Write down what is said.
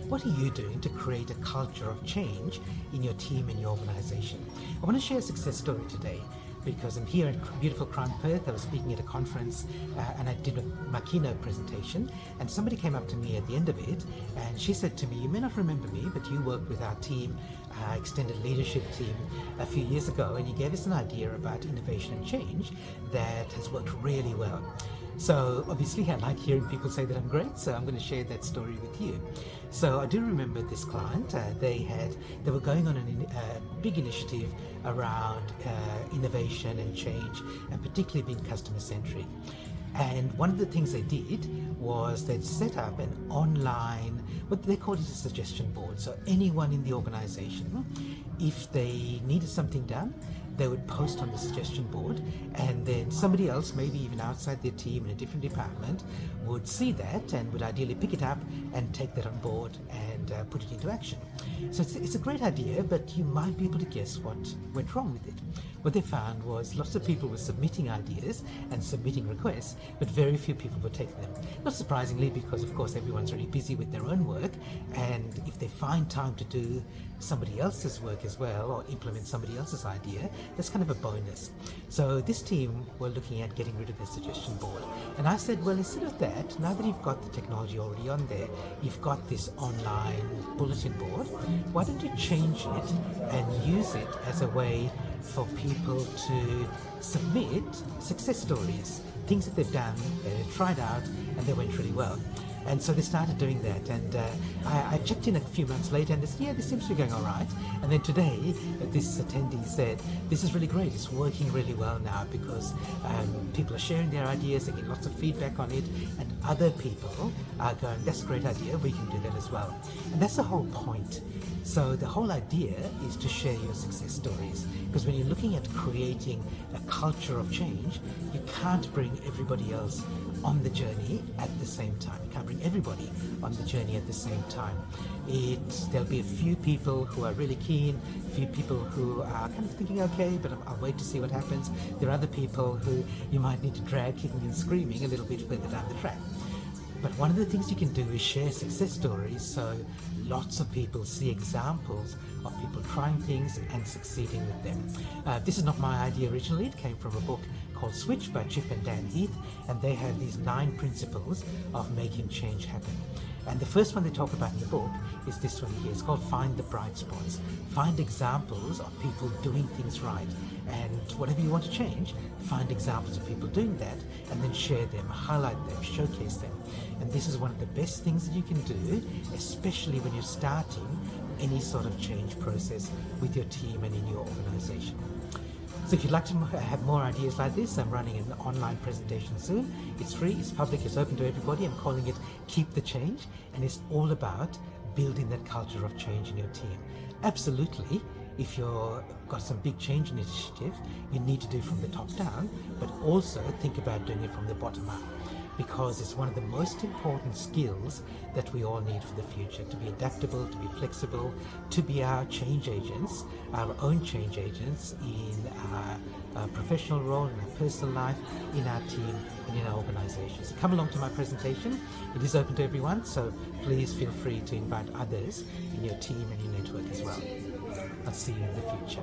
what are you doing to create a culture of change in your team and your organization? I want to share a success story today because I'm here at beautiful Crown Perth. I was speaking at a conference and I did my keynote presentation, and somebody came up to me at the end of it and she said to me, "You may not remember me, but you worked with our team, extended leadership team, a few years ago, and you gave us an idea about innovation and change that has worked really well." So obviously I like hearing people say that I'm great, so I'm going to share that story with you. So I do remember this client. They were going on a big initiative around innovation and change, and particularly being customer centric. And one of the things they did was they'd set up an online, what they called it, a suggestion board. So anyone in the organization, if they needed something done, they would post on the suggestion board, and then somebody else, maybe even outside their team in a different department, would see that and would ideally pick it up and take that on board and put it into action. So it's a great idea, but you might be able to guess what went wrong with it. What they found was lots of people were submitting ideas and submitting requests, but very few people were taking them. Not surprisingly, because of course everyone's really busy with their own work, and if they find time to do somebody else's work as well or implement somebody else's idea, that's kind of a bonus. So this team were looking at getting rid of their suggestion board, and I said, well, instead of that, now that you've got the technology already on there, you've got this online bulletin board, why don't you change it and use it as a way for people to submit success stories, things that they've done, they've tried out, and they went really well. And so they started doing that, and I checked in a few months later and they said, yeah, this seems to be going all right. And then today, this attendee said, this is really great, it's working really well now because people are sharing their ideas, they get lots of feedback on it, and other people are going, that's a great idea, we can do that as well. And that's the whole point. So the whole idea is to share your success stories, because when you're looking at creating a culture of change, you can't bring everybody else on the journey at the same time. You can't bring everybody on the journey at the same time. There'll be a few people who are really keen, a few people who are kind of thinking, okay, but I'll wait to see what happens. There are other people who you might need to drag kicking and screaming a little bit further down the track. But one of the things you can do is share success stories, so lots of people see examples of people trying things and succeeding with them. This is not my idea originally. It came from a book called Switch by Chip and Dan Heath, and they have these 9 principles of making change happen. And the first one they talk about in the book is this one here. It's called Find the Bright Spots. Find examples of people doing things right. And whatever you want to change, find examples of people doing that and then share them, highlight them, showcase them. And this is one of the best things that you can do, especially when you're starting any sort of change process with your team and in your organization. So if you'd like to have more ideas like this, I'm running an online presentation soon. It's free, it's public, it's open to everybody. I'm calling it Keep the Change, and it's all about building that culture of change in your team. Absolutely, if you've got some big change initiative, you need to do from the top down, but also think about doing it from the bottom up, because it's one of the most important skills that we all need for the future, to be adaptable, to be flexible, to be our change agents, our own change agents in our professional role, in our personal life, in our team, and in our organizations. So come along to my presentation. It is open to everyone, so please feel free to invite others in your team and your network as well. I'll see you in the future.